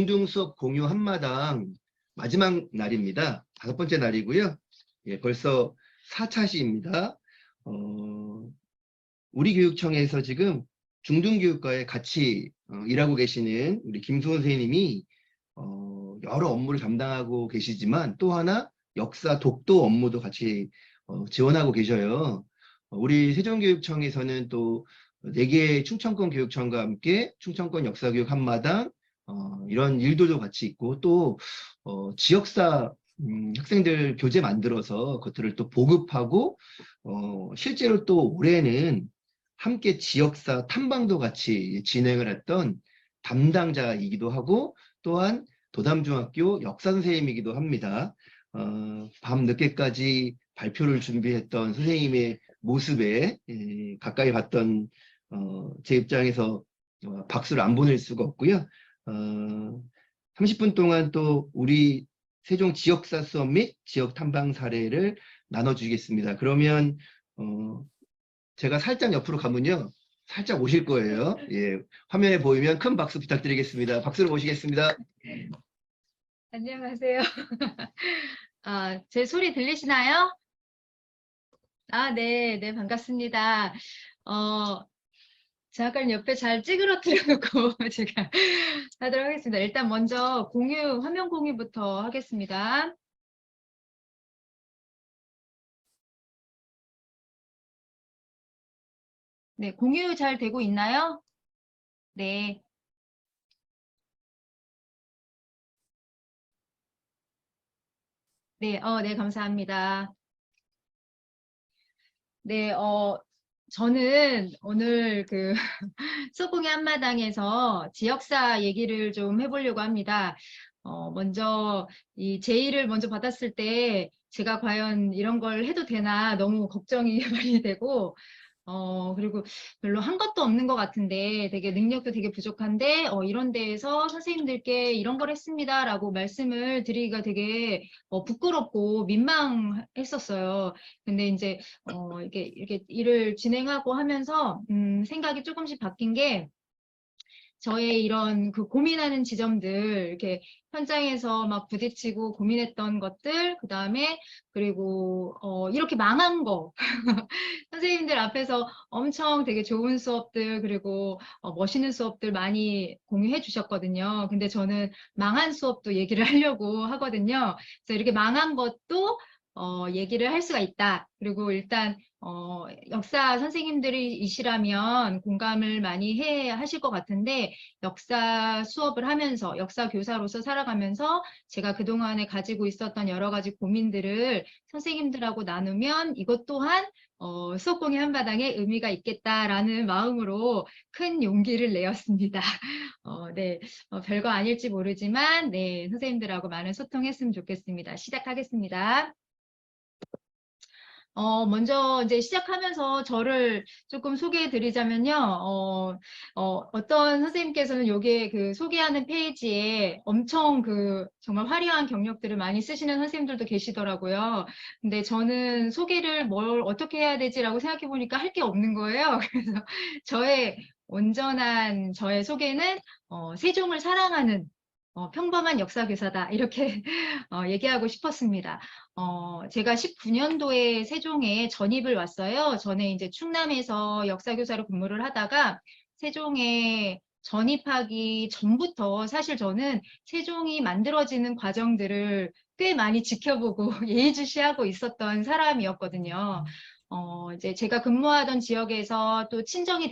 중등 수업 공유 한마당 마지막 날입니다. 5번째 날이고요. 예, 벌써 4차 시입니다. 우리 교육청에서 지금 중등교육과에 같이 일하고 계시는 우리 김수원 선생님이 여러 업무를 담당하고 계시지만 또 하나 역사 독도 업무도 같이 지원하고 계셔요. 우리 세종교육청에서는 또 4개의 충청권 교육청과 함께 충청권 역사교육 한마당 이런 일들도 같이 있고 또 지역사 학생들 교재 만들어서 그것들을 또 보급하고 실제로 또 올해는 함께 지역사 탐방도 같이 진행을 했던 담당자이기도 하고 또한 도담중학교 역사 선생님이기도 합니다. 밤 늦게까지 발표를 준비했던 선생님의 모습에 가까이 봤던 제 입장에서 박수를 안 보낼 수가 없고요. 30분 동안 또 우리 세종 지역사 수업 및 지역 탐방 사례를 나눠주겠습니다. 그러면 제가 살짝 옆으로 가면요. 살짝 오실 거예요. 예, 화면에 보이면 큰 박수 부탁드리겠습니다. 박수를 모시겠습니다. 안녕하세요. 제 소리 들리시나요? 네, 반갑습니다. 잠깐 옆에 잘 찌그러뜨려 놓고 제가 하도록 하겠습니다. 일단 먼저 화면 공유부터 하겠습니다. 네, 공유 잘 되고 있나요? 네. 네, 네, 감사합니다. 네, 저는 오늘 수공의 한마당에서 지역사 얘기를 좀 해보려고 합니다. 먼저 이 제의를 먼저 받았을 때 제가 과연 이런 걸 해도 되나 너무 걱정이 많이 되고 그리고 별로 한 것도 없는 것 같은데 되게 능력도 되게 부족한데 이런 데에서 선생님들께 이런 걸 했습니다라고 말씀을 드리기가 되게 부끄럽고 민망했었어요. 근데 이제 이렇게 일을 진행하고 하면서 생각이 조금씩 바뀐 게 저의 이런 고민하는 지점들, 이렇게 현장에서 막 부딪히고 고민했던 것들, 그리고 이렇게 망한 거. 선생님들 앞에서 엄청 되게 좋은 수업들, 그리고 멋있는 수업들 많이 공유해 주셨거든요. 근데 저는 망한 수업도 얘기를 하려고 하거든요. 그래서 이렇게 망한 것도 얘기를 할 수가 있다. 그리고 일단 역사 선생님들이시라면 공감을 많이 하실 것 같은데 역사 수업을 하면서 역사 교사로서 살아가면서 제가 그동안에 가지고 있었던 여러 가지 고민들을 선생님들하고 나누면 이것 또한 수업공의 한바당에 의미가 있겠다라는 마음으로 큰 용기를 내었습니다. 네, 별거 아닐지 모르지만 네, 선생님들하고 많은 소통했으면 좋겠습니다. 시작하겠습니다. 먼저 이제 시작하면서 저를 조금 소개해 드리자면요. 어떤 선생님께서는 요게 소개하는 페이지에 엄청 정말 화려한 경력들을 많이 쓰시는 선생님들도 계시더라고요. 근데 저는 소개를 뭘 어떻게 해야 되지라고 생각해 보니까 할 게 없는 거예요. 그래서 온전한 저의 소개는 세종을 사랑하는 평범한 역사교사다 이렇게 얘기하고 싶었습니다. 제가 19년도에 세종에 전입을 왔어요. 전에 이제 충남에서 역사교사로 근무를 하다가 세종에 전입하기 전부터 사실 저는 세종이 만들어지는 과정들을 꽤 많이 지켜보고 예의주시하고 있었던 사람이었거든요. 이제 제가 근무하던 지역에서 또 친정이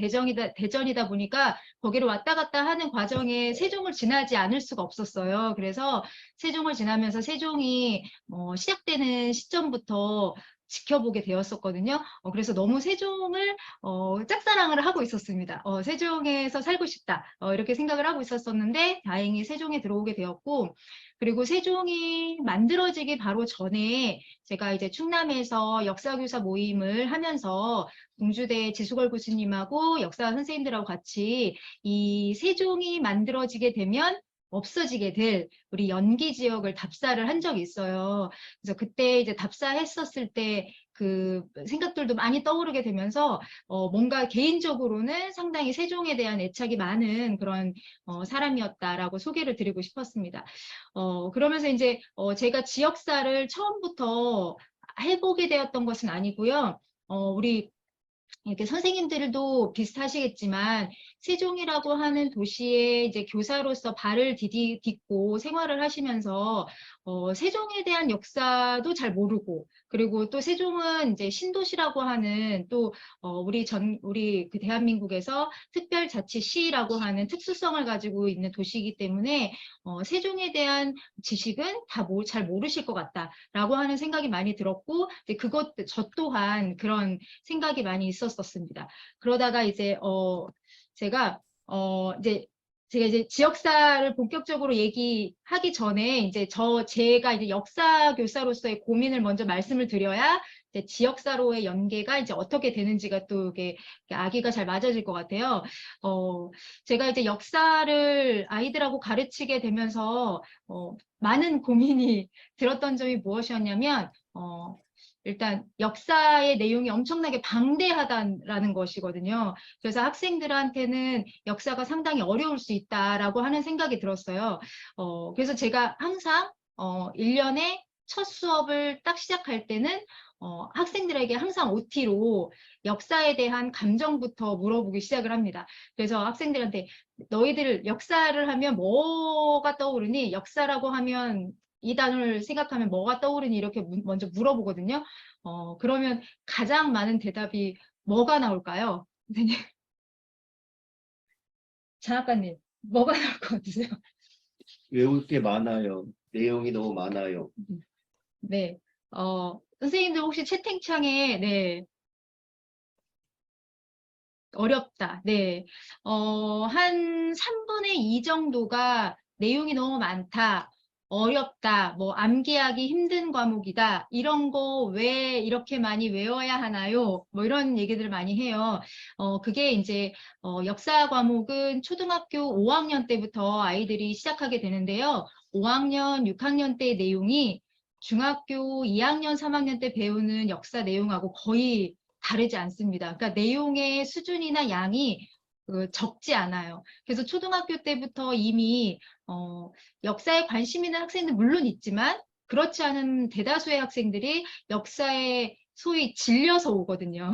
대전이다 보니까 거기를 왔다 갔다 하는 과정에 세종을 지나지 않을 수가 없었어요. 그래서 세종을 지나면서 세종이 시작되는 시점부터 지켜보게 되었었거든요. 그래서 너무 세종을 짝사랑을 하고 있었습니다. 세종에서 살고 싶다 이렇게 생각을 하고 있었었는데 다행히 세종에 들어오게 되었고 그리고 세종이 만들어지기 바로 전에 제가 이제 충남에서 역사교사 모임을 하면서 공주대 지수걸 교수님하고 역사 선생님들하고 같이 이 세종이 만들어지게 되면 없어지게 될 우리 연기 지역을 답사를 한 적이 있어요. 그래서 그때 이제 답사했었을 때 그 생각들도 많이 떠오르게 되면서 뭔가 개인적으로는 상당히 세종에 대한 애착이 많은 그런 사람이었다라고 소개를 드리고 싶었습니다. 그러면서 이제 제가 지역사를 처음부터 해보게 되었던 것은 아니고요. 우리 이렇게 선생님들도 비슷하시겠지만 세종이라고 하는 도시에 이제 교사로서 발을 딛고 생활을 하시면서 세종에 대한 역사도 잘 모르고 그리고 또 세종은 이제 신도시라고 하는 또 우리 그 대한민국에서 특별자치시라고 하는 특수성을 가지고 있는 도시이기 때문에 세종에 대한 지식은 다 잘 모르실 것 같다라고 하는 생각이 많이 들었고 이제 저 또한 그런 생각이 많이 있었습니다. 그러다가 이제 제가 이제 지역사를 본격적으로 얘기하기 전에 이제 제가 이제 역사 교사로서의 고민을 먼저 말씀을 드려야 이제 지역사로의 연계가 이제 어떻게 되는지가 또 이게 아기가 잘 맞아질 것 같아요. 제가 이제 역사를 아이들하고 가르치게 되면서 많은 고민이 들었던 점이 무엇이었냐면 일단 역사의 내용이 엄청나게 방대하다라는 것이거든요. 그래서 학생들한테는 역사가 상당히 어려울 수 있다라고 하는 생각이 들었어요. 그래서 제가 항상 1년에 첫 수업을 딱 시작할 때는 학생들에게 항상 OT로 역사에 대한 감정부터 물어보기 시작을 합니다. 그래서 학생들한테 너희들 역사를 하면 뭐가 떠오르니? 역사라고 하면 이 단어를 생각하면 뭐가 떠오르니? 이렇게 먼저 물어보거든요. 그러면 가장 많은 대답이 뭐가 나올까요? 선생님, 장학관님, 뭐가 나올 것 같으세요? 외울 게 많아요. 내용이 너무 많아요. 네. 선생님들 혹시 채팅창에, 네, 어렵다. 네. 한 3분의 2 정도가 내용이 너무 많다. 어렵다. 뭐 암기하기 힘든 과목이다. 이런 거 왜 이렇게 많이 외워야 하나요? 뭐 이런 얘기들을 많이 해요. 그게 이제 역사 과목은 초등학교 5학년 때부터 아이들이 시작하게 되는데요. 5학년, 6학년 때 내용이 중학교 2학년, 3학년 때 배우는 역사 내용하고 거의 다르지 않습니다. 그러니까 내용의 수준이나 양이 적지 않아요. 그래서 초등학교 때부터 이미 역사에 관심 있는 학생들 물론 있지만 그렇지 않은 대다수의 학생들이 역사에 소위 질려서 오거든요.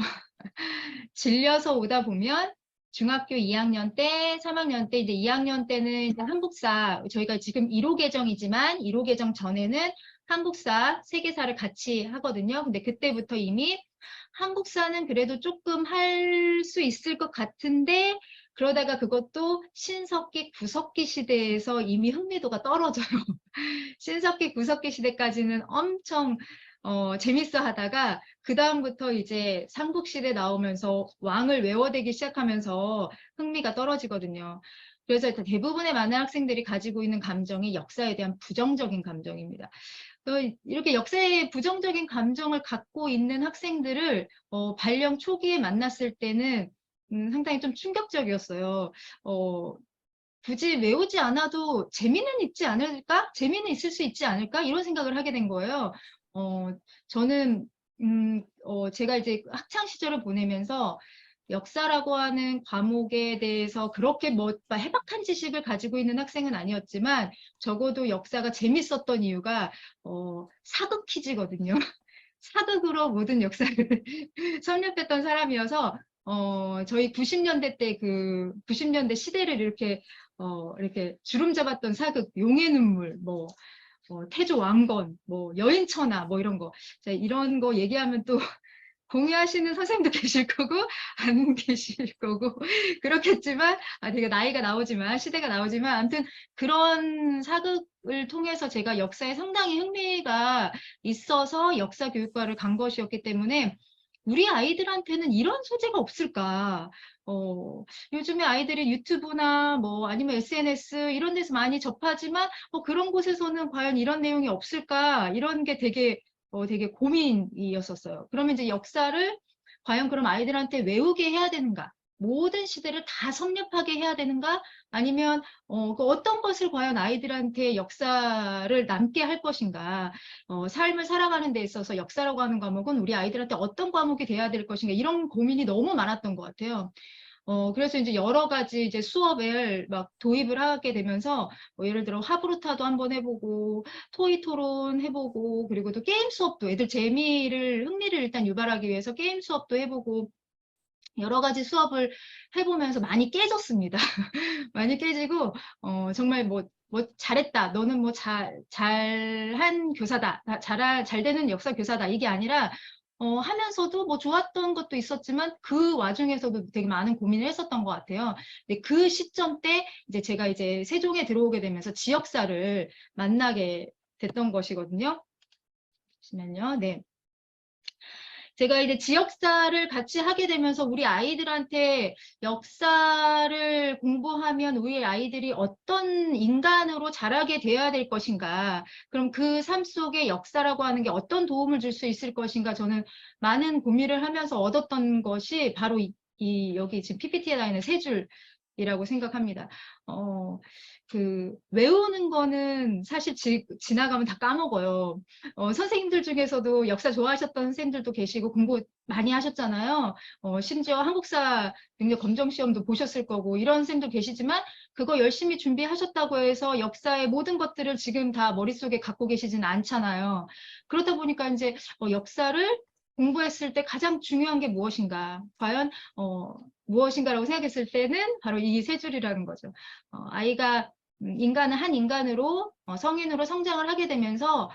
질려서 오다 보면 중학교 2학년 때, 3학년 때, 이제 2학년 때는 이제 한국사, 저희가 지금 1호 개정이지만 1호 개정 전에는 한국사, 세계사를 같이 하거든요. 근데 그때부터 이미 한국사는 그래도 조금 할 수 있을 것 같은데 그러다가 그것도 신석기, 구석기 시대에서 이미 흥미도가 떨어져요. 신석기, 구석기 시대까지는 엄청 재밌어 하다가 그 다음부터 이제 삼국시대 나오면서 왕을 외워대기 시작하면서 흥미가 떨어지거든요. 그래서 대부분의 많은 학생들이 가지고 있는 감정이 역사에 대한 부정적인 감정입니다. 이렇게 역사에 부정적인 감정을 갖고 있는 학생들을 발령 초기에 만났을 때는 상당히 좀 충격적이었어요. 굳이 외우지 않아도 재미는 있지 않을까? 재미는 있을 수 있지 않을까? 이런 생각을 하게 된 거예요. 저는 제가 이제 학창 시절을 보내면서 역사라고 하는 과목에 대해서 그렇게 뭐 해박한 지식을 가지고 있는 학생은 아니었지만 적어도 역사가 재밌었던 이유가 사극 퀴즈거든요. 사극으로 모든 역사를 섭렵했던 사람이어서 저희 90년대 때 90년대 시대를 이렇게 주름 잡았던 사극 용의 눈물 태조 왕건 여인천하 이런 거 이런 거 얘기하면 또 공유하시는 선생님도 계실 거고 안 계실 거고 그렇겠지만 되게 나이가 나오지만 시대가 나오지만 아무튼 그런 사극을 통해서 제가 역사에 상당히 흥미가 있어서 역사 교육과를 간 것이었기 때문에 우리 아이들한테는 이런 소재가 없을까? 요즘에 아이들이 유튜브나 아니면 SNS 이런 데서 많이 접하지만 그런 곳에서는 과연 이런 내용이 없을까? 이런 게 되게 고민이었었어요. 그러면 이제 역사를 과연 그럼 아이들한테 외우게 해야 되는가? 모든 시대를 다 섭렵하게 해야 되는가? 아니면 그 어떤 것을 과연 아이들한테 역사를 남게 할 것인가? 삶을 살아가는 데 있어서 역사라고 하는 과목은 우리 아이들한테 어떤 과목이 돼야 될 것인가? 이런 고민이 너무 많았던 것 같아요. 그래서 이제 여러 가지 이제 수업을 막 도입을 하게 되면서 뭐 예를 들어 하브루타도 한번 해보고 토이 토론 해보고 그리고 또 게임 수업도 애들 흥미를 일단 유발하기 위해서 게임 수업도 해보고 여러 가지 수업을 해보면서 많이 깨졌습니다. 많이 깨지고 정말 뭐 잘했다. 너는 뭐 잘한 교사다. 잘 되는 역사 교사다. 이게 아니라 하면서도 뭐 좋았던 것도 있었지만 그 와중에서도 되게 많은 고민을 했었던 것 같아요. 근데 그 시점 때 이제 제가 이제 세종에 들어오게 되면서 지역사를 만나게 됐던 것이거든요. 잠시만요. 네. 제가 이제 지역사를 같이 하게 되면서 우리 아이들한테 역사를 공부하면 우리 아이들이 어떤 인간으로 자라게 되어야 될 것인가, 그럼 그 삶 속에 역사라고 하는 게 어떤 도움을 줄 수 있을 것인가, 저는 많은 고민을 하면서 얻었던 것이 바로 여기 지금 PPT에 나 있는 세 줄이라고 생각합니다. 외우는 거는 사실 지나가면 다 까먹어요. 선생님들 중에서도 역사 좋아하셨던 선생님들도 계시고 공부 많이 하셨잖아요. 심지어 한국사 능력 검정 시험도 보셨을 거고 이런 선생님도 계시지만 그거 열심히 준비하셨다고 해서 역사의 모든 것들을 지금 다 머릿속에 갖고 계시지는 않잖아요. 그렇다 보니까 이제 역사를 공부했을 때 가장 중요한 게 무엇인가? 과연 무엇인가라고 생각했을 때는 바로 이 세 줄이라는 거죠. 아이가 인간은 한 인간으로 성인으로 성장을 하게 되면서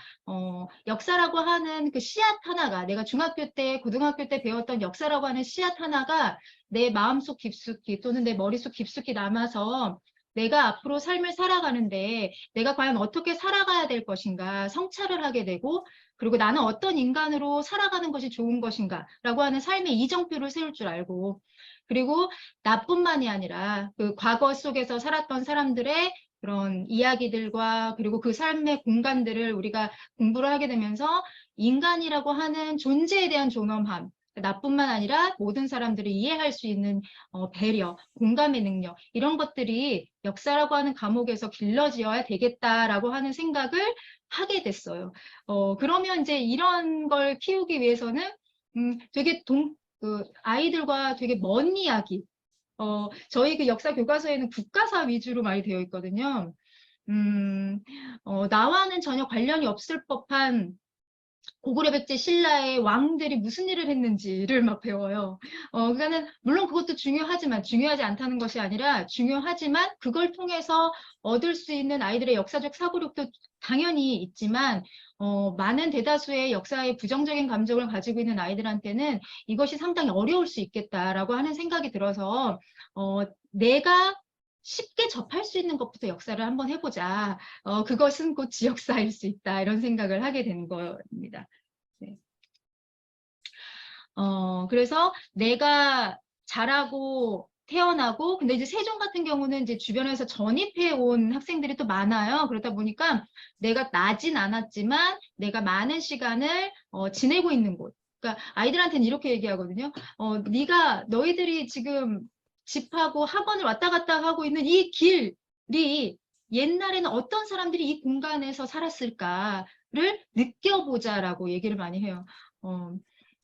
역사라고 하는 그 씨앗 하나가, 내가 중학교 때 고등학교 때 배웠던 역사라고 하는 씨앗 하나가 내 마음속 깊숙이 또는 내 머릿속 깊숙이 남아서 내가 앞으로 삶을 살아가는데 내가 과연 어떻게 살아가야 될 것인가 성찰을 하게 되고, 그리고 나는 어떤 인간으로 살아가는 것이 좋은 것인가 라고 하는 삶의 이정표를 세울 줄 알고, 그리고 나뿐만이 아니라 그 과거 속에서 살았던 사람들의 그런 이야기들과 그리고 그 삶의 공간들을 우리가 공부를 하게 되면서 인간이라고 하는 존재에 대한 존엄함, 나뿐만 아니라 모든 사람들을 이해할 수 있는 배려, 공감의 능력, 이런 것들이 역사라고 하는 과목에서 길러지어야 되겠다라고 하는 생각을 하게 됐어요. 그러면 이제 이런 걸 키우기 위해서는 되게 아이들과 되게 먼 이야기, 저희 그 역사 교과서에는 국가사 위주로 많이 되어 있거든요. 나와는 전혀 관련이 없을 법한 고구려 백제 신라의 왕들이 무슨 일을 했는지를 막 배워요. 그러니까는 물론 그것도 중요하지만 중요하지 않다는 것이 아니라 중요하지만 그걸 통해서 얻을 수 있는 아이들의 역사적 사고력도 당연히 있지만 많은 대다수의 역사에 부정적인 감정을 가지고 있는 아이들한테는 이것이 상당히 어려울 수 있겠다라고 하는 생각이 들어서 내가 쉽게 접할 수 있는 것부터 역사를 한번 해보자. 그것은 곧 지역사일 수 있다. 이런 생각을 하게 된 겁니다. 네. 그래서 내가 자라고 태어나고, 근데 이제 세종 같은 경우는 이제 주변에서 전입해 온 학생들이 또 많아요. 그러다 보니까 내가 나진 않았지만 내가 많은 시간을 지내고 있는 곳. 그러니까 아이들한테는 이렇게 얘기하거든요. 너희들이 지금 집하고 학원을 왔다 갔다 하고 있는 이 길이 옛날에는 어떤 사람들이 이 공간에서 살았을까를 느껴보자라고 얘기를 많이 해요.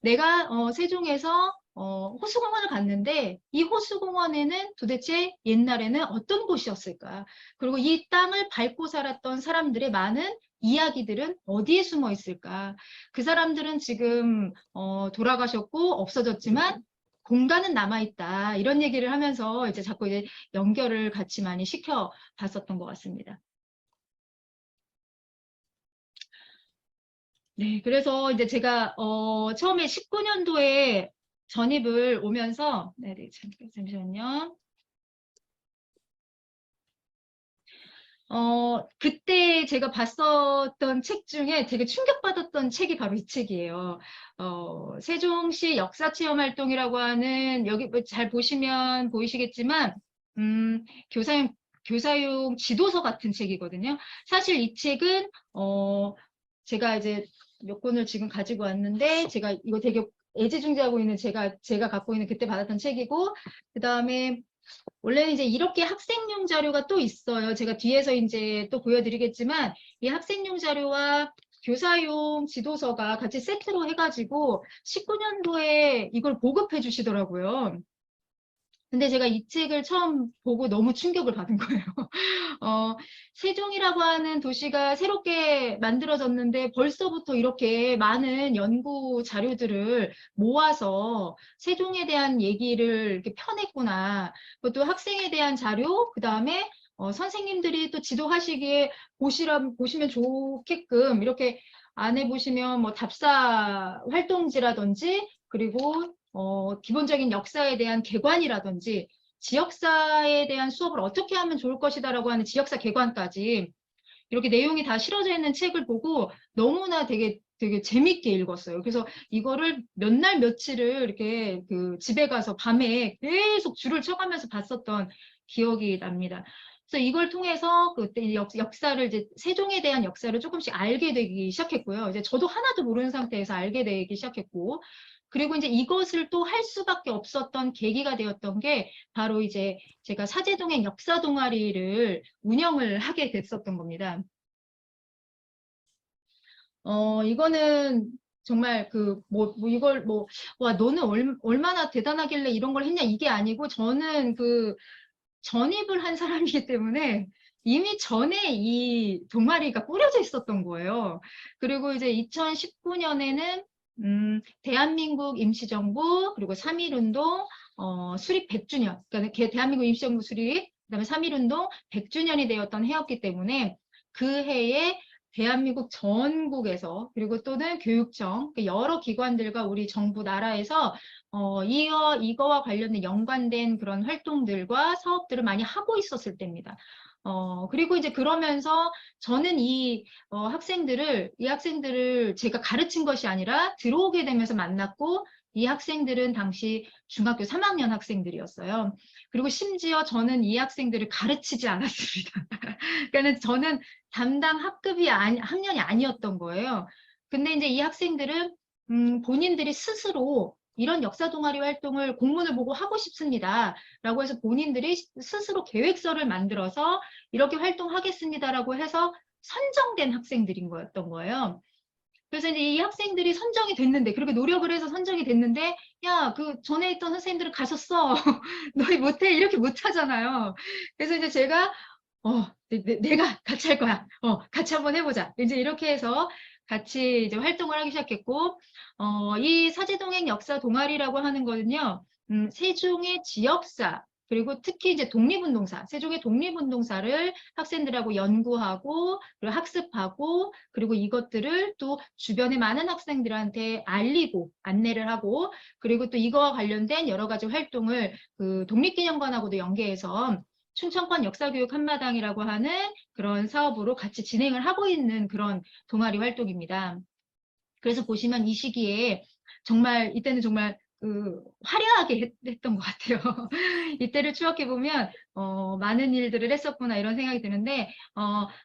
내가 세종에서 호수공원을 갔는데 이 호수공원에는 도대체 옛날에는 어떤 곳이었을까? 그리고 이 땅을 밟고 살았던 사람들의 많은 이야기들은 어디에 숨어 있을까? 그 사람들은 지금 돌아가셨고 없어졌지만 공간은 남아있다. 이런 얘기를 하면서 이제 자꾸 이제 연결을 같이 많이 시켜 봤었던 것 같습니다. 네, 그래서 이제 제가 처음에 19년도에 전입을 오면서 잠시만요. 그때 제가 봤었던 책 중에 되게 충격받았던 책이 바로 이 책이에요. 세종시 역사체험활동이라고 하는, 여기 잘 보시면 보이시겠지만 교사용 지도서 같은 책이거든요. 사실 이 책은 제가 이제 몇 권을 지금 가지고 왔는데, 제가 이거 되게 애지중지하고 있는 제가 갖고 있는 그때 받았던 책이고, 그 다음에 원래는 이제 이렇게 학생용 자료가 또 있어요. 제가 뒤에서 이제 또 보여드리겠지만, 이 학생용 자료와 교사용 지도서가 같이 세트로 해가지고 19년도에 이걸 보급해 주시더라고요. 근데 제가 이 책을 처음 보고 너무 충격을 받은 거예요. 세종이라고 하는 도시가 새롭게 만들어졌는데 벌써부터 이렇게 많은 연구 자료들을 모아서 세종에 대한 얘기를 이렇게 펴냈구나. 그것도 학생에 대한 자료, 그 다음에 선생님들이 또 지도하시기에 보시면 좋게끔 이렇게 안에 보시면 뭐 답사 활동지라든지 그리고 기본적인 역사에 대한 개관이라든지 지역사에 대한 수업을 어떻게 하면 좋을 것이다라고 하는 지역사 개관까지 이렇게 내용이 다 실어져 있는 책을 보고 너무나 되게 재밌게 읽었어요. 그래서 이거를 몇 날 며칠을 이렇게 그 집에 가서 밤에 계속 줄을 쳐가면서 봤었던 기억이 납니다. 그래서 이걸 통해서 그때 역사를 이제 세종에 대한 역사를 조금씩 알게 되기 시작했고요. 이제 저도 하나도 모르는 상태에서 알게 되기 시작했고, 그리고 이제 이것을 또 할 수밖에 없었던 계기가 되었던 게 바로 이제 제가 사제동행 역사 동아리를 운영을 하게 됐었던 겁니다. 이거는 정말 와, 너는 얼마나 대단하길래 이런 걸 했냐, 이게 아니고, 저는 전입을 한 사람이기 때문에 이미 전에 이 동아리가 꾸려져 있었던 거예요. 그리고 이제 2019년에는 대한민국 임시정부 그리고 3.1운동 수립 100주년, 그러니까 대한민국 임시정부 수립, 그다음에 3.1운동 100주년이 되었던 해였기 때문에 그 해에 대한민국 전국에서 그리고 또는 교육청 여러 기관들과 우리 정부 나라에서 이거와 관련된 연관된 그런 활동들과 사업들을 많이 하고 있었을 때입니다. 그리고 이제 그러면서 저는 이 학생들을 제가 가르친 것이 아니라 들어오게 되면서 만났고, 이 학생들은 당시 중학교 3학년 학생들이었어요. 그리고 심지어 저는 이 학생들을 가르치지 않았습니다. 그러니까 저는 담당 학년이 아니었던 거예요. 근데 이제 이 학생들은 본인들이 스스로 이런 역사 동아리 활동을 공문을 보고 하고 싶습니다. 라고 해서 본인들이 스스로 계획서를 만들어서 이렇게 활동하겠습니다라고 해서 선정된 학생들인 거였던 거예요. 그래서 이제 이 학생들이 선정이 됐는데, 그렇게 노력을 해서 선정이 됐는데, 야, 그 전에 있던 선생님들은 가셨어. 너희 못해. 이렇게 못하잖아요. 그래서 이제 제가 내가 같이 할 거야. 같이 한번 해보자. 이제 이렇게 해서 같이 이제 활동을 하기 시작했고, 이 사제동행 역사 동아리라고 하는 거는요, 세종의 지역사, 그리고 특히 이제 독립운동사, 세종의 독립운동사를 학생들하고 연구하고, 그리고 학습하고, 그리고 이것들을 또 주변의 많은 학생들한테 알리고, 안내를 하고, 그리고 또 이거와 관련된 여러 가지 활동을 그 독립기념관하고도 연계해서 충청권 역사교육 한마당이라고 하는 그런 사업으로 같이 진행을 하고 있는 그런 동아리 활동입니다. 그래서 보시면 이 시기에 이때는 정말 화려하게 했던 것 같아요. 이때를 추억해보면, 많은 일들을 했었구나 이런 생각이 드는데,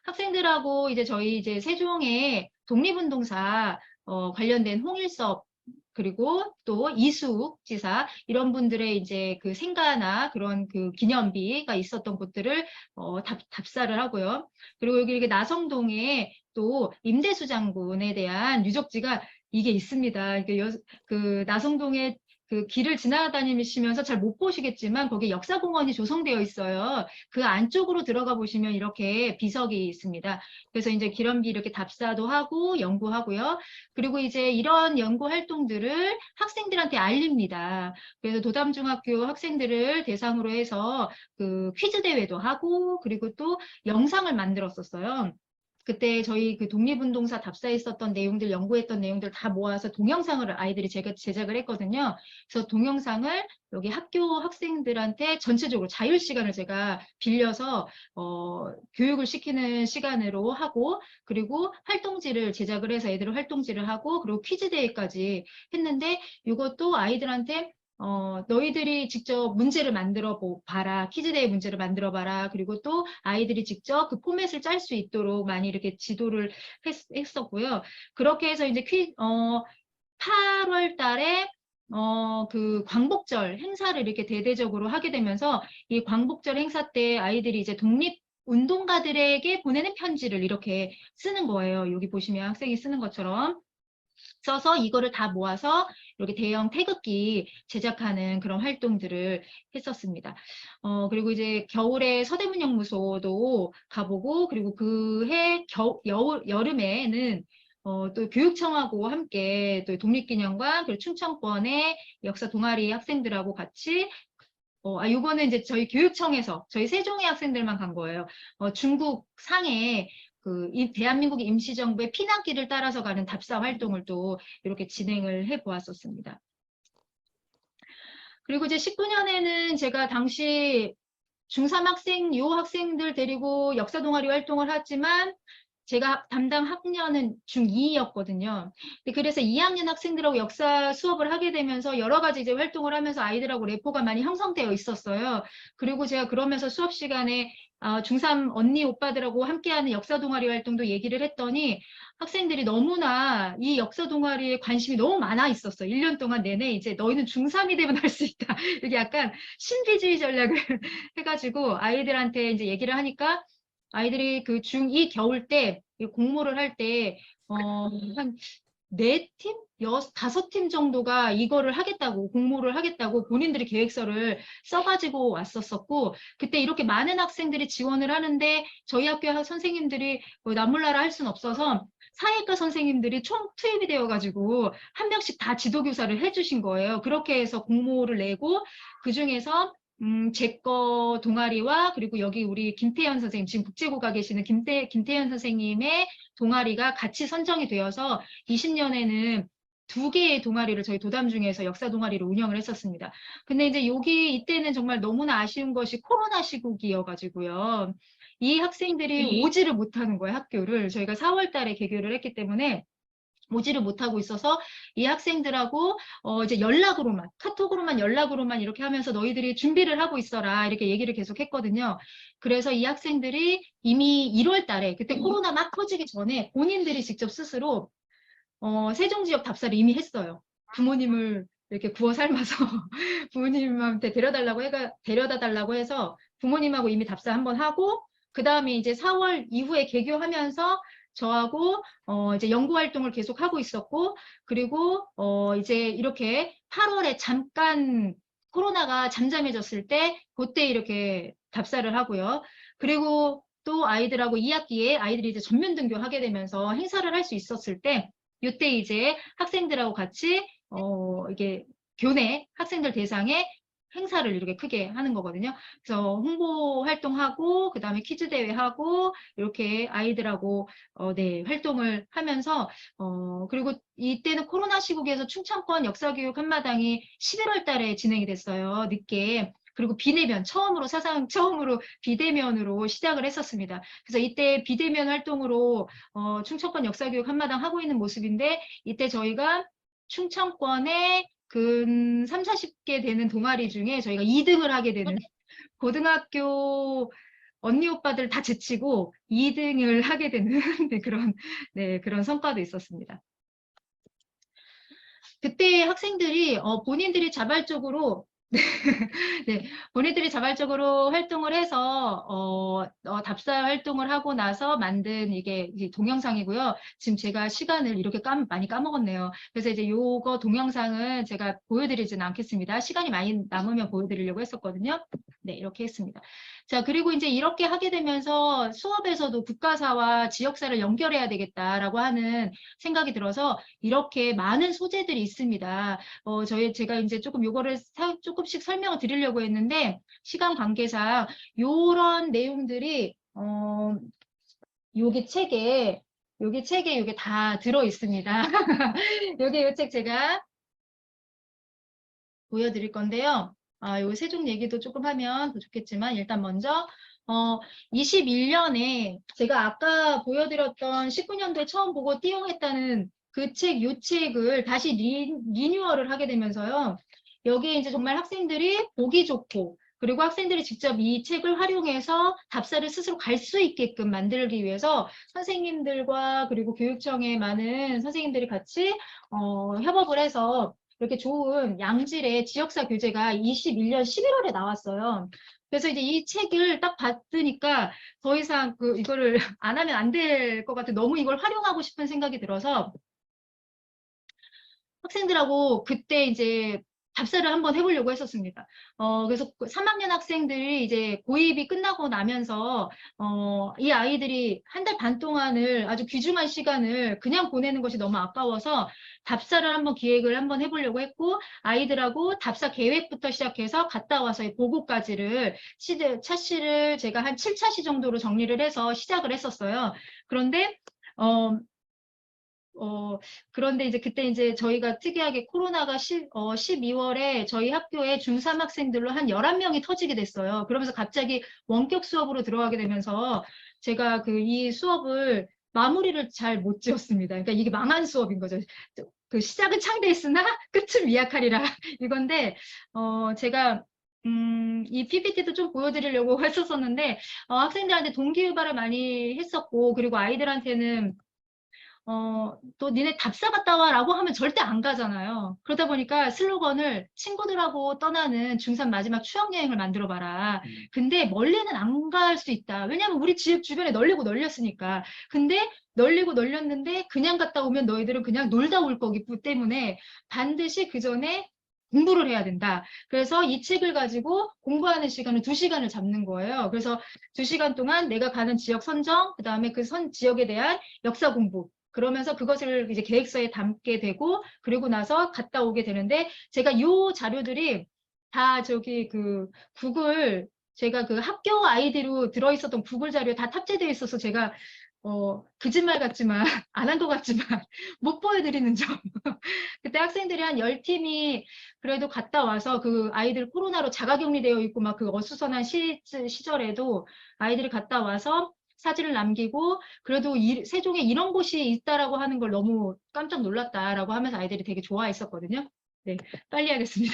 학생들하고 이제 저희 이제 세종의 독립운동사, 관련된 홍일섭 그리고 또 이수욱 지사 이런 분들의 이제 그 생가나 그런 그 기념비가 있었던 곳들을 답사를 하고요. 그리고 여기 이렇게 나성동에 또 임대수 장군에 대한 유적지가 이게 있습니다. 그 나성동에 그 길을 지나다니시면서 잘 못 보시겠지만 거기 역사공원이 조성되어 있어요. 그 안쪽으로 들어가 보시면 이렇게 비석이 있습니다. 그래서 이제 기념비 이렇게 답사도 하고 연구하고요. 그리고 이제 이런 연구 활동들을 학생들한테 알립니다. 그래서 도담중학교 학생들을 대상으로 해서 그 퀴즈 대회도 하고 그리고 또 영상을 만들었었어요. 그때 저희 그 독립운동사 답사했었던 내용들, 연구했던 내용들 다 모아서 동영상을 아이들이 제작을 했거든요. 그래서 동영상을 여기 학교 학생들한테 전체적으로 자율시간을 제가 빌려서 교육을 시키는 시간으로 하고, 그리고 활동지를 제작을 해서 애들 활동지를 하고, 그리고 퀴즈 대회까지 했는데, 이것도 아이들한테 너희들이 직접 문제를 만들어 봐라. 퀴즈대회 문제를 만들어 봐라. 그리고 또 아이들이 직접 그 포맷을 짤 수 있도록 많이 이렇게 지도를 했었고요. 그렇게 해서 이제 8월 달에 그 광복절 행사를 이렇게 대대적으로 하게 되면서 이 광복절 행사 때 아이들이 이제 독립운동가들에게 보내는 편지를 이렇게 쓰는 거예요. 여기 보시면 학생이 쓰는 것처럼. 써서 이거를 다 모아서 이렇게 대형 태극기 제작하는 그런 활동들을 했었습니다. 그리고 이제 겨울에 서대문영무소도 가보고, 그리고 그해 여름에는 또 교육청하고 함께 또 독립기념관, 그리고 충청권의 역사 동아리 학생들하고 같이 요거는 이제 저희 교육청에서 저희 세종의 학생들만 간 거예요. 중국 상해 이 대한민국 임시정부의 피난길을 따라서 가는 답사 활동을 또 이렇게 진행을 해 보았었습니다. 그리고 이제 19년에는 제가 당시 중3 요 학생들 데리고 역사 동아리 활동을 했지만 제가 담당 학년은 중2였거든요. 그래서 2학년 학생들하고 역사 수업을 하게 되면서 여러 가지 이제 활동을 하면서 아이들하고 레포가 많이 형성되어 있었어요. 그리고 제가 그러면서 수업 시간에 중3 언니 오빠들하고 함께하는 역사 동아리 활동도 얘기를 했더니 학생들이 너무나 이 역사 동아리에 관심이 너무 많아 있었어요. 1년 동안 내내 이제 너희는 중3이 되면 할 수 있다. 이렇게 약간 신비주의 전략을 해가지고 아이들한테 이제 얘기를 하니까 아이들이 그 중2 겨울 때 공모를 할 때, 한 4팀? 5팀 정도가 이거를 하겠다고, 공모를 하겠다고 본인들이 계획서를 써가지고 왔었었고, 그때 이렇게 많은 학생들이 지원을 하는데 저희 학교 선생님들이 나몰라라 할 수는 없어서 사회과 선생님들이 총 투입이 되어가지고 한 명씩 다 지도교사를 해주신 거예요. 그렇게 해서 공모를 내고 그 중에서 제 거 동아리와 그리고 여기 우리 김태현 선생님, 지금 국제고가 계시는 김태현 선생님의 동아리가 같이 선정이 되어서 20년에는 2개의 동아리를 저희 도담 중에서 역사 동아리를 운영을 했었습니다. 근데 이제 이때는 정말 너무나 아쉬운 것이 코로나 시국이어가지고요. 이 학생들이 오지를 못하는 거예요, 학교를. 저희가 4월 달에 개교를 했기 때문에 오지를 못하고 있어서 이 학생들하고 이제 카톡으로만 연락으로만 이렇게 하면서 너희들이 준비를 하고 있어라 이렇게 얘기를 계속 했거든요. 그래서 이 학생들이 이미 1월 달에 그때 코로나 막 터지기 전에 본인들이 직접 스스로 세종 지역 답사를 이미 했어요. 부모님을 이렇게 구워 삶아서 부모님한테 데려다 달라고 해서 부모님하고 이미 답사 한번 하고 그 다음에 이제 4월 이후에 개교하면서 저하고 이제 연구 활동을 계속 하고 있었고 그리고 이제 이렇게 8월에 잠깐 코로나가 잠잠해졌을 때 그때 이렇게 답사를 하고요. 그리고 또 아이들하고 2학기에 아이들이 이제 전면 등교하게 되면서 행사를 할 수 있었을 때 이때 이제 학생들하고 같이 이게 교내 학생들 대상의 행사를 이렇게 크게 하는 거거든요. 그래서 홍보 활동하고 그다음에 퀴즈 대회 하고 이렇게 아이들하고 네, 활동을 하면서 그리고 이때는 코로나 시국에서 충청권 역사교육 한마당이 11월 달에 진행이 됐어요. 늦게. 그리고 비대면 사상 처음으로 비대면으로 시작을 했었습니다. 그래서 이때 비대면 활동으로 충청권 역사교육 한마당 하고 있는 모습인데 이때 저희가 충청권의 근 3, 40개 되는 동아리 중에 저희가 2등을 하게 되는 고등학교 언니 오빠들 다 제치고 2등을 하게 되는 그런 성과도 있었습니다. 그때 학생들이 본인들이 자발적으로 네, 본인들이 자발적으로 활동을 해서 답사 활동을 하고 나서 만든 이게 동영상이고요. 지금 제가 시간을 이렇게 많이 까먹었네요. 그래서 이제 요거 동영상은 제가 보여드리지는 않겠습니다. 시간이 많이 남으면 보여드리려고 했었거든요. 네, 이렇게 했습니다. 자, 그리고 이제 이렇게 하게 되면서 수업에서도 국가사와 지역사를 연결해야 되겠다라고 하는 생각이 들어서 이렇게 많은 소재들이 있습니다. 제가 이제 조금 요거를 조금씩 설명을 드리려고 했는데, 시간 관계상 요런 내용들이, 여기 책에 요게 다 들어 있습니다. 요 책 제가 보여드릴 건데요. 요 세종 얘기도 조금 하면 더 좋겠지만, 일단 먼저, 21년에 제가 아까 보여드렸던 19년도에 처음 보고 띠용했다는 요 책을 다시 리뉴얼을 하게 되면서요. 여기에 이제 정말 학생들이 보기 좋고, 그리고 학생들이 직접 이 책을 활용해서 답사를 스스로 갈 수 있게끔 만들기 위해서 선생님들과 그리고 교육청의 많은 선생님들이 같이 협업을 해서 이렇게 좋은 양질의 지역사 교재가 21년 11월에 나왔어요. 그래서 이제 이 책을 딱 받으니까 더 이상 이거를 안 하면 안 될 것 같아. 너무 이걸 활용하고 싶은 생각이 들어서 학생들하고 그때 이제 답사를 한번 해보려고 했었습니다. 그래서 3학년 학생들이 이제 고입이 끝나고 나면서, 이 아이들이 한 달 반 동안을 아주 귀중한 시간을 그냥 보내는 것이 너무 아까워서 답사를 한번 기획을 한번 해보려고 했고, 아이들하고 답사 계획부터 시작해서 갔다 와서의 보고까지를, 차시를 제가 한 7차시 정도로 정리를 해서 시작을 했었어요. 그런데, 어, 그런데 이제 그때 이제 저희가 특이하게 코로나가 12월에 저희 학교에 중3 학생들로 한 11명이 터지게 됐어요. 그러면서 갑자기 원격 수업으로 들어가게 되면서 제가 이 수업을 마무리를 잘 못 지었습니다. 그러니까 이게 망한 수업인 거죠. 그 시작은 창대했으나 끝은 미약하리라 이건데, 제가 이 PPT도 좀 보여드리려고 했었었는데, 학생들한테 동기유발을 많이 했었고, 그리고 아이들한테는 또 니네 답사 갔다 와라고 하면 절대 안 가잖아요. 그러다 보니까 슬로건을 친구들하고 떠나는 중3 마지막 추억여행을 만들어 봐라. 근데 멀리는 안 갈 수 있다. 왜냐하면 우리 집 주변에 널리고 널렸으니까. 근데 널리고 널렸는데 그냥 갔다 오면 너희들은 그냥 놀다 올 거기 때문에 반드시 그 전에 공부를 해야 된다. 그래서 이 책을 가지고 공부하는 시간을 2시간을 잡는 거예요. 그래서 2시간 동안 내가 가는 지역 선정, 그 다음에 그 지역에 대한 역사 공부, 그러면서 그것을 이제 계획서에 담게 되고, 그리고 나서 갔다 오게 되는데, 제가 이 자료들이 다 구글, 제가 학교 아이디로 들어있었던 구글 자료에 다 탑재되어 있어서 제가, 거짓말 같지만, 안 한 것 같지만, 못 보여드리는 점. 그때 학생들이 한 10팀이 그래도 갔다 와서 그 아이들 코로나로 자가격리되어 있고 막 어수선한 시절에도 아이들이 갔다 와서 사진을 남기고 그래도 세종에 이런 곳이 있다라고 하는 걸 너무 깜짝 놀랐다라고 하면서 아이들이 되게 좋아했었거든요. 네, 빨리 하겠습니다.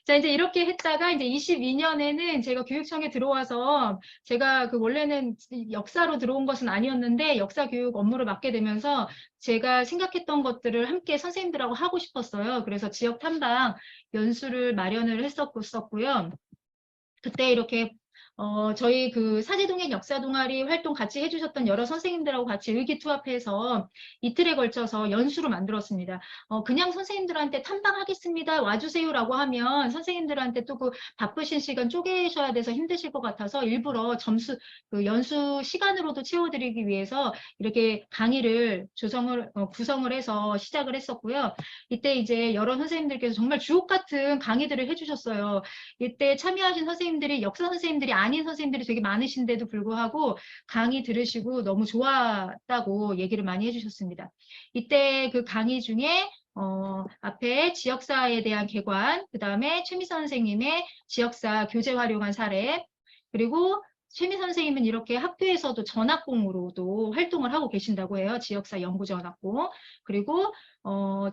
자, 이제 이렇게 했다가 이제 22년에는 제가 교육청에 들어와서 제가 원래는 역사로 들어온 것은 아니었는데 역사 교육 업무를 맡게 되면서 제가 생각했던 것들을 함께 선생님들하고 하고 싶었어요. 그래서 지역 탐방 연수를 마련을 했었고요. 그때 이렇게 저희 사제동행 역사 동아리 활동 같이 해주셨던 여러 선생님들하고 같이 의기투합해서 이틀에 걸쳐서 연수를 만들었습니다. 그냥 선생님들한테 탐방하겠습니다. 와주세요라고 하면 선생님들한테 또 바쁘신 시간 쪼개셔야 돼서 힘드실 것 같아서 일부러 연수 시간으로도 채워드리기 위해서 이렇게 강의를 구성을 해서 시작을 했었고요. 이때 이제 여러 선생님들께서 정말 주옥 같은 강의들을 해주셨어요. 이때 참여하신 선생님들이 역사 선생님들이 아닌 선생님들이 되게 많으신데도 불구하고 강의 들으시고 너무 좋았다고 얘기를 많이 해주셨습니다. 이때 그 강의 중에 앞에 지역사에 대한 개관, 그 다음에 최미선 선생님의 지역사 교재 활용한 사례, 그리고 최미 선생님은 이렇게 학교에서도 전학공으로도 활동을 하고 계신다고 해요. 지역사 연구 전학공. 그리고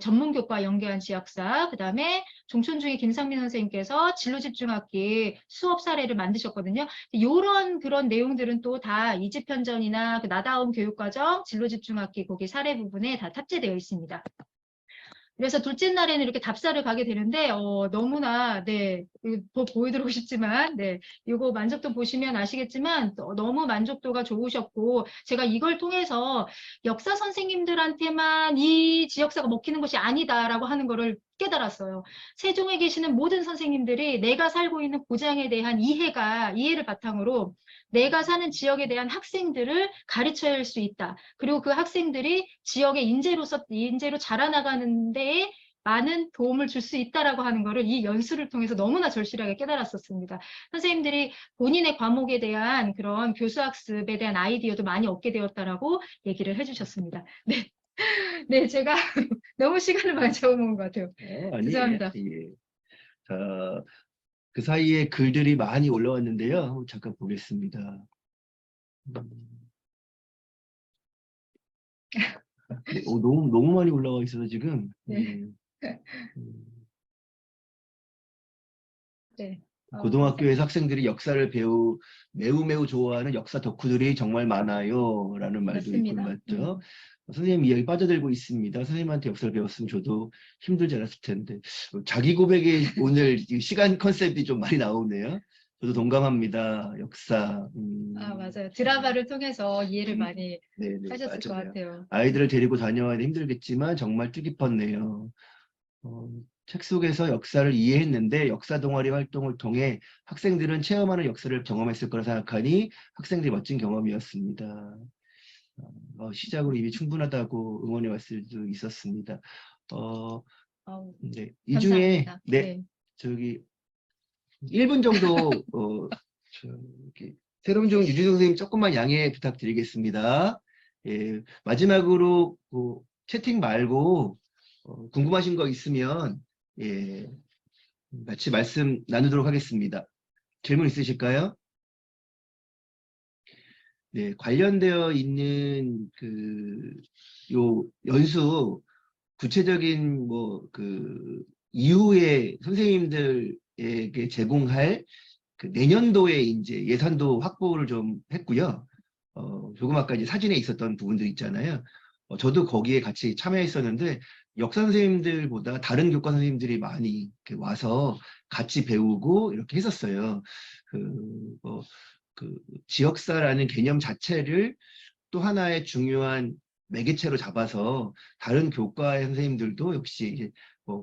전문교과 연계한 지역사, 그 다음에 종촌중에 김상민 선생님께서 진로집중학기 수업 사례를 만드셨거든요. 그런 내용들은 또 다 이집현전이나 나다움 교육과정, 진로집중학기 거기 사례 부분에 다 탑재되어 있습니다. 그래서 둘째 날에는 이렇게 답사를 가게 되는데 너무나 보여드리고 싶지만 이거 만족도 보시면 아시겠지만 너무 만족도가 좋으셨고 제가 이걸 통해서 역사 선생님들한테만 이 지역사가 먹히는 것이 아니다라고 하는 거를 깨달았어요. 세종에 계시는 모든 선생님들이 내가 살고 있는 고장에 대한 이해를 바탕으로 내가 사는 지역에 대한 학생들을 가르쳐야 할 수 있다. 그리고 그 학생들이 지역의 인재로 자라나가는 데에 많은 도움을 줄 수 있다라고 하는 것을 이 연수를 통해서 너무나 절실하게 깨달았었습니다. 선생님들이 본인의 과목에 대한 그런 교수학습에 대한 아이디어도 많이 얻게 되었다라고 얘기를 해주셨습니다. 네. 네, 제가 너무 시간을 많이 잡아먹은 것 같아요. 아니에요. 죄송합니다. 예. 자, 그 사이에 글들이 많이 올라왔는데요. 잠깐 보겠습니다. 너무 많이 올라와 있어서 지금. 네. 네. 고등학교에서 학생들이 역사를 매우 좋아하는 역사 덕후들이 정말 많아요. 라는 말도 있고 맞습니다. 맞죠. 선생님 이야기 빠져들고 있습니다. 선생님한테 역사를 배웠으면 저도 힘들지 않았을 텐데. 자기 고백이 오늘 이 시간 컨셉이 좀 많이 나오네요. 저도 동감합니다. 역사. 맞아요. 드라마를 통해서 이해를 많이 네네, 하셨을 것 맞아요. 같아요. 아이들을 데리고 다녀와야 힘들겠지만 정말 뜻깊었네요. 책 속에서 역사를 이해했는데 역사 동아리 활동을 통해 학생들은 체험하는 역사를 경험했을 거라 생각하니 학생들이 멋진 경험이었습니다. 시작으로 이미 충분하다고 응원해 왔을 수도 있었습니다. 아우, 네. 이 중에 감사합니다. 네, 저기 1분 정도 저기 새로운 종 유진 선생님 조금만 양해 부탁드리겠습니다. 예, 마지막으로 채팅 말고 궁금하신 거 있으면 예, 같이 말씀 나누도록 하겠습니다. 질문 있으실까요? 네, 관련되어 있는 요 연수 구체적인 이후에 선생님들에게 제공할 내년도에 이제 예산도 확보를 좀 했고요. 조금 아까 이제 사진에 있었던 부분들 있잖아요. 저도 거기에 같이 참여했었는데 역사 선생님들보다 다른 교과 선생님들이 많이 이렇게 와서 같이 배우고 이렇게 했었어요. 그 지역사라는 개념 자체를 또 하나의 중요한 매개체로 잡아서 다른 교과의 선생님들도 역시 이제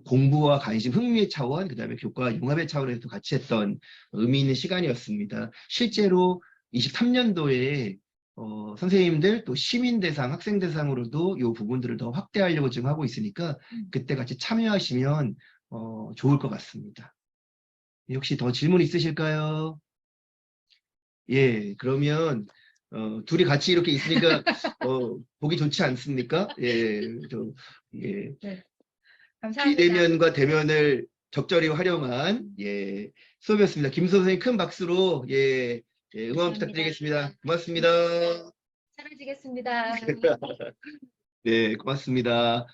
공부와 관심, 흥미의 차원, 그다음에 교과 융합의 차원에서 같이 했던 의미 있는 시간이었습니다. 실제로 23년도에 선생님들 또 시민 대상, 학생 대상으로도 이 부분들을 더 확대하려고 지금 하고 있으니까 그때 같이 참여하시면 좋을 것 같습니다. 혹시 더 질문 있으실까요? 예, 그러면 둘이 같이 이렇게 있으니까 보기 좋지 않습니까? 예, 예, 네, 감사합니다. 비대면과 대면을 적절히 활용한 수업이었습니다. 김 선생님 큰 박수로 응원 감사합니다. 부탁드리겠습니다. 고맙습니다. 사라지겠습니다. 네, 고맙습니다.